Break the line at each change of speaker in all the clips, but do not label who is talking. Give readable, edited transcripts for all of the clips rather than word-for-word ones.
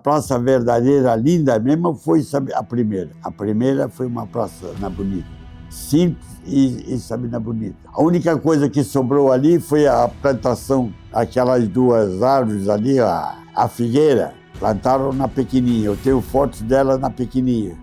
Praça verdadeira, linda mesmo, foi a primeira. A primeira foi uma praça na Bonita. Simples e Sabina Bonita. A única coisa que sobrou ali foi a plantação, aquelas duas árvores ali, a figueira, plantaram na pequenininha. Eu tenho fotos dela na pequenininha.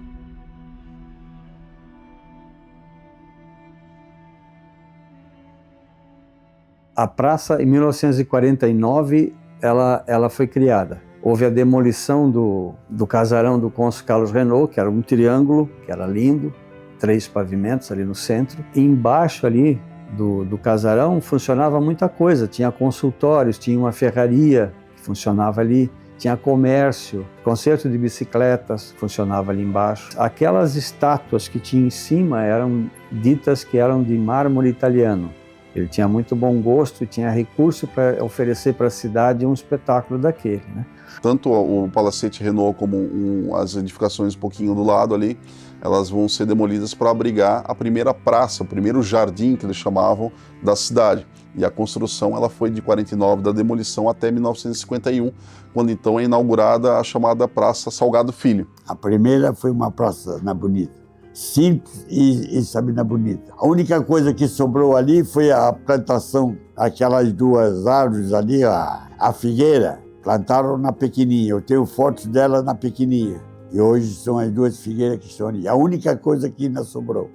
A praça, em 1949, ela foi criada. Houve a demolição do casarão do cônsul Carlos Renault, que era um triângulo, que era lindo, 3 pavimentos ali no centro. E embaixo ali do casarão funcionava muita coisa. Tinha consultórios, tinha uma ferraria que funcionava ali, tinha comércio, concerto de bicicletas funcionava ali embaixo. Aquelas estátuas que tinha em cima eram ditas que eram de mármore italiano. Ele tinha muito bom gosto e tinha recurso para oferecer para a cidade um espetáculo daquele, né?
Tanto o Palacete Renault como as edificações um pouquinho do lado ali, elas vão ser demolidas para abrigar a primeira praça, o primeiro jardim que eles chamavam da cidade. E a construção ela foi de 49 da demolição até 1951, quando então é inaugurada a chamada Praça Salgado Filho.
A primeira foi uma praça na Bonita. Simples e Sabina Bonita. A única coisa que sobrou ali foi a plantação, aquelas duas árvores ali, a figueira, plantaram na pequenininha. Eu tenho fotos dela na pequenininha. E hoje são as duas figueiras que estão ali. A única coisa que ainda sobrou,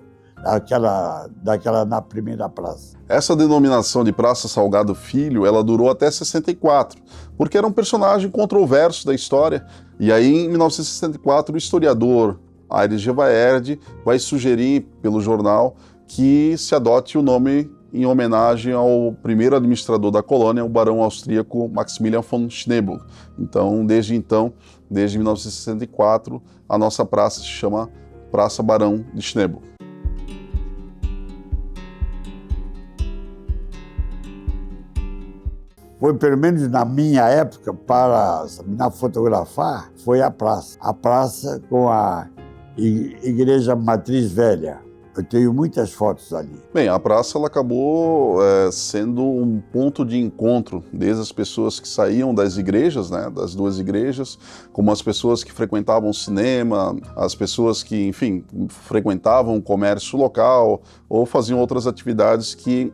daquela na primeira praça.
Essa denominação de Praça Salgado Filho, ela durou até 64, porque era um personagem controverso da história. E aí, em 1964, o historiador Aires Gevaerd vai sugerir pelo jornal que se adote o nome em homenagem ao primeiro administrador da colônia, o barão austríaco Maximilian von Schneeburg. Então, desde 1964, a nossa praça se chama Praça Barão de Schneeburg.
Foi, pelo menos na minha época, para fotografar, foi a praça. A praça com a Igreja Matriz Velha. Eu tenho muitas fotos ali.
Bem, a praça ela acabou sendo um ponto de encontro, desde as pessoas que saíam das igrejas, né, das duas igrejas, como as pessoas que frequentavam o cinema, as pessoas que, enfim, frequentavam o comércio local ou faziam outras atividades que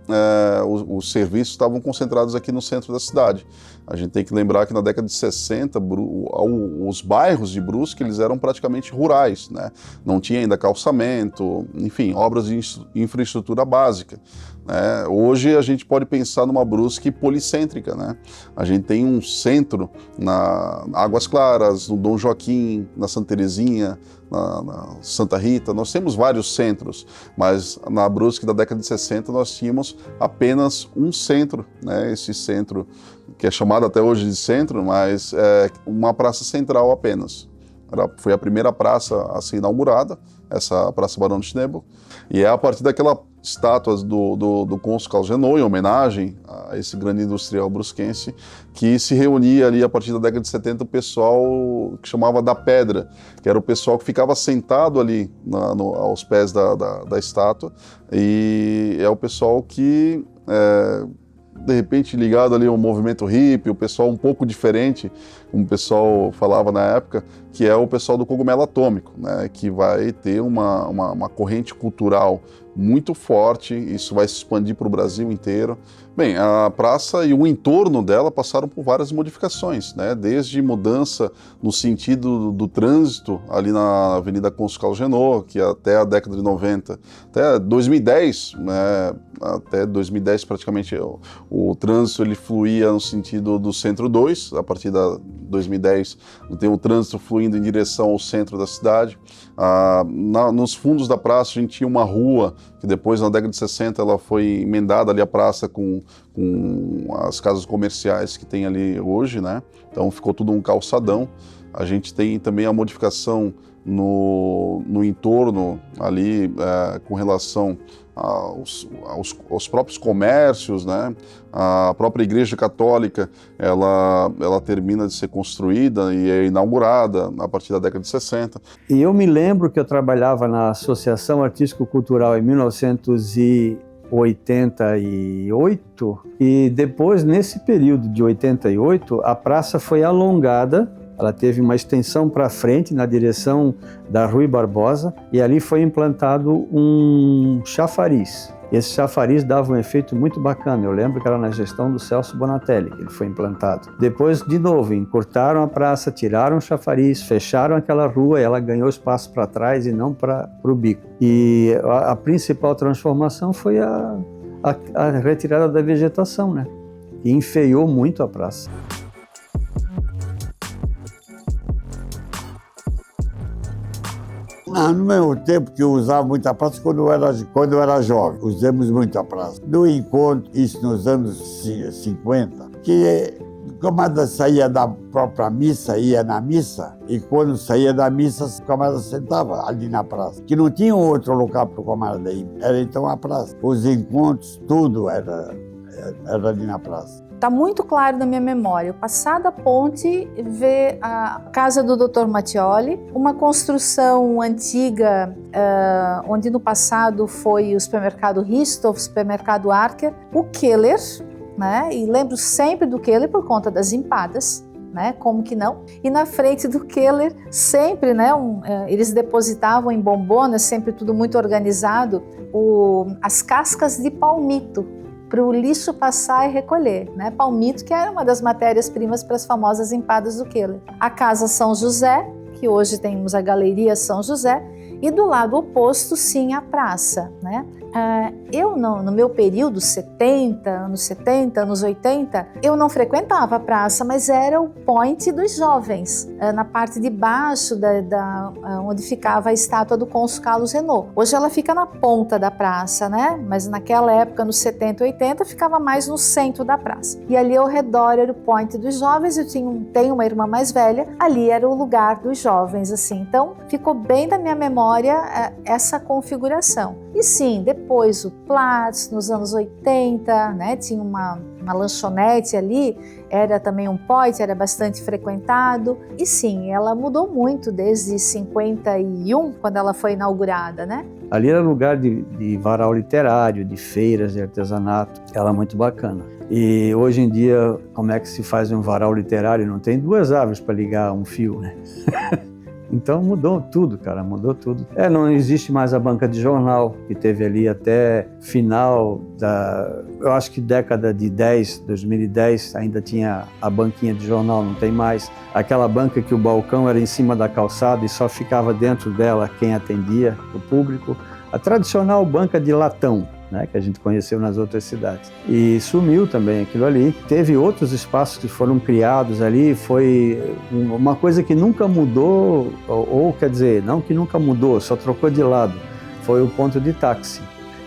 os serviços estavam concentrados aqui no centro da cidade. A gente tem que lembrar que na década de 60, os bairros de Brusque eles eram praticamente rurais, né? Não tinha ainda calçamento, enfim, obras de infraestrutura básica. Né? Hoje a gente pode pensar numa Brusque policêntrica, né? A gente tem um centro na Águas Claras, no Dom Joaquim, na Santa Terezinha, na Santa Rita. Nós temos vários centros, mas na Brusque da década de 60 nós tínhamos apenas um centro, né? Esse centro que é chamado até hoje de centro, mas é uma praça central apenas. Foi a primeira praça a ser inaugurada, essa Praça Barão de Schneeburg, e é a partir daquela estátua do cônsul Carlos Renault, em homenagem a esse grande industrial brusquense, que se reunia ali a partir da década de 70 o pessoal que chamava da Pedra, que era o pessoal que ficava sentado ali aos pés da estátua, e é o pessoal que de repente ligado ali ao movimento hippie, o pessoal um pouco diferente, como o pessoal falava na época, que é o pessoal do cogumelo atômico, né, que vai ter uma corrente cultural muito forte, isso vai se expandir para o Brasil inteiro. Bem, a praça e o entorno dela passaram por várias modificações, né, desde mudança no sentido do trânsito ali na Avenida Cônsul Carlos Renault, que até a década de 90, até 2010, né, até 2010 praticamente o trânsito ele fluía no sentido do Centro 2, a partir da 2010 tem o trânsito fluindo em direção ao centro da cidade. Nos fundos da praça a gente tinha uma rua que depois na década de 60 ela foi emendada ali a praça com as casas comerciais que tem ali hoje, né? Então ficou tudo um calçadão. A gente tem também a modificação no entorno ali com relação aos próprios comércios, né? A própria Igreja Católica, ela termina de ser construída e é inaugurada a partir da década de 60.
E eu me lembro que eu trabalhava na Associação Artístico-Cultural em 1988 e depois, nesse período de 88, a praça foi alongada ela teve uma extensão para frente na direção da Rui Barbosa e ali foi implantado um chafariz. Esse chafariz dava um efeito muito bacana. Eu lembro que era na gestão do Celso Bonatelli que ele foi implantado. Depois, de novo, encurtaram a praça, tiraram o chafariz, fecharam aquela rua e ela ganhou espaço para trás e não para o bico. E a principal transformação foi a retirada da vegetação, né? Que enfeiou muito a praça.
No mesmo tempo que eu usava muito a praça, quando eu era jovem, usamos muito a praça. No encontro, isso nos anos 50, que o camarada saía da própria missa, ia na missa, e quando saía da missa, o camarada sentava ali na praça, que não tinha outro local para o camarada ir, era então a praça. Os encontros, tudo era ali na praça.
Está muito claro na minha memória. Passada a ponte, vê a casa do Dr. Mattioli, uma construção antiga, onde no passado foi o supermercado Ristoff, o supermercado Arker, o Keller, né? E lembro sempre do Keller por conta das empadas, né? Como que não? E na frente do Keller, sempre, né? Eles depositavam em bombonas, sempre tudo muito organizado, as cascas de palmito, para o lixo passar e recolher, né? Palmito, que era uma das matérias-primas para as famosas empadas do Keller. A Casa São José, que hoje temos a Galeria São José, e do lado oposto, sim, a praça, né? Eu, no meu período, anos 70, anos 80, eu não frequentava a praça, mas era o point dos jovens, na parte de baixo, onde ficava a estátua do cônsul Carlos Renault. Hoje ela fica na ponta da praça, né? Mas naquela época, nos 70, 80, ficava mais no centro da praça. E ali ao redor era o point dos jovens, eu tenho uma irmã mais velha, ali era o lugar dos jovens, assim. Então, ficou bem da minha memória essa configuração. E sim, depois o Platz, nos anos 80, né, tinha uma lanchonete ali, era também um point, era bastante frequentado. E sim, ela mudou muito desde 51, quando ela foi inaugurada, né?
Ali era lugar de varal literário, de feiras de artesanato, era muito bacana. E hoje em dia, como é que se faz um varal literário? Não tem duas árvores para ligar um fio, né? Então mudou tudo, cara, mudou tudo. Não existe mais a banca de jornal, que teve ali até final eu acho que década de 2010, ainda tinha a banquinha de jornal, não tem mais. Aquela banca que o balcão era em cima da calçada e só ficava dentro dela quem atendia, o público. A tradicional banca de latão, né, que a gente conheceu nas outras cidades. E sumiu também aquilo ali. Teve outros espaços que foram criados ali, foi uma coisa que nunca mudou, ou quer dizer, não que nunca mudou, só trocou de lado, foi o ponto de táxi.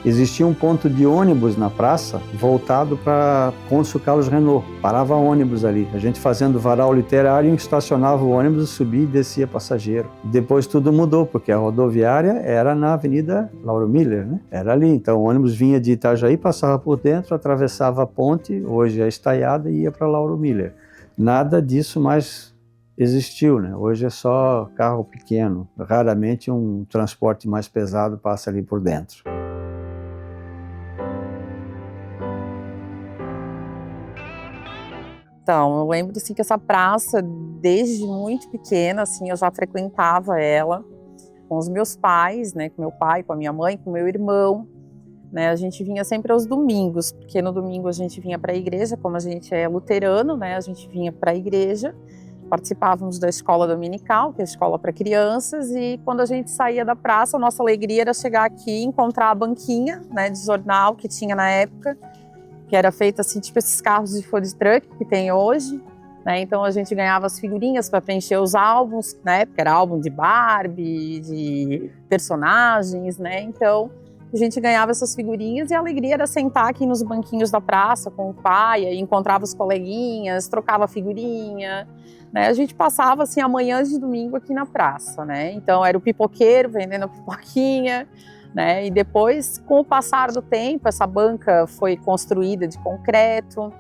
Existia um ponto de ônibus na praça voltado para Cônsul Carlos Renault. Parava ônibus ali. A gente fazendo varal literário, estacionava o ônibus, subia e descia passageiro. Depois tudo mudou, porque a rodoviária era na Avenida Lauro Miller, né? Era ali. Então o ônibus vinha de Itajaí, passava por dentro, atravessava a ponte, hoje é estaiada, e ia para Lauro Miller. Nada disso mais existiu, né? Hoje é só carro pequeno. Raramente um transporte mais pesado passa ali por dentro.
Então, eu lembro assim, que essa praça, desde muito pequena, assim, eu já frequentava ela com os meus pais, né, com meu pai, com a minha mãe, com meu irmão, né, a gente vinha sempre aos domingos, porque no domingo a gente vinha para a igreja, como a gente é luterano, né, a gente vinha para a igreja, participávamos da escola dominical, que é a escola para crianças, e quando a gente saía da praça, a nossa alegria era chegar aqui e encontrar a banquinha, né, de jornal que tinha na época, que era feita assim, tipo esses carros de food truck que tem hoje, né? Então a gente ganhava as figurinhas para preencher os álbuns, né? Porque era álbum de Barbie, de personagens, né? Então a gente ganhava essas figurinhas e a alegria era sentar aqui nos banquinhos da praça com o pai, aí encontrava os coleguinhas, trocava figurinha, né? A gente passava assim a manhã de domingo aqui na praça, né? Então era o pipoqueiro vendendo pipoquinha, né? E depois, com o passar do tempo, essa banca foi construída de concreto,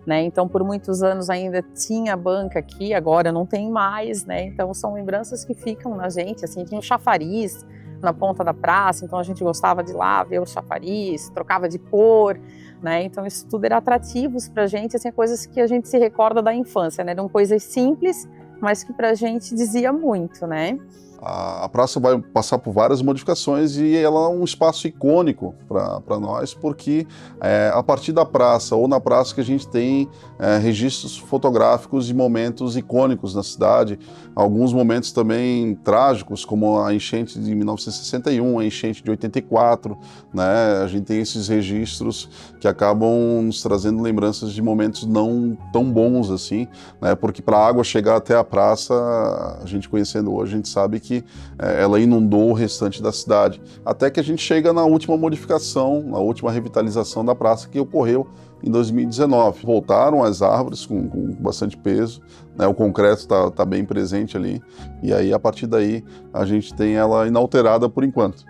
né? Então, por muitos anos ainda tinha banca aqui, agora não tem mais, né? Então, são lembranças que ficam na gente, assim, tinha um chafariz na ponta da praça, então a gente gostava de ir lá ver o chafariz, trocava de cor, né? Então, isso tudo era atrativos pra gente, assim, coisas que a gente se recorda da infância, né? Eram coisas simples, mas que pra gente dizia muito, né?
A praça vai passar por várias modificações e ela é um espaço icônico para nós, porque a partir da praça ou na praça que a gente tem registros fotográficos de momentos icônicos na cidade, alguns momentos também trágicos, como a enchente de 1961, a enchente de 84, né? A gente tem esses registros que acabam nos trazendo lembranças de momentos não tão bons assim, né? Porque para a água chegar até a praça, a gente conhecendo hoje, a gente sabe que ela inundou o restante da cidade, até que a gente chega na última modificação, na última revitalização da praça que ocorreu em 2019. Voltaram as árvores com bastante peso, né? O concreto tá bem presente ali, e aí a partir daí a gente tem ela inalterada por enquanto.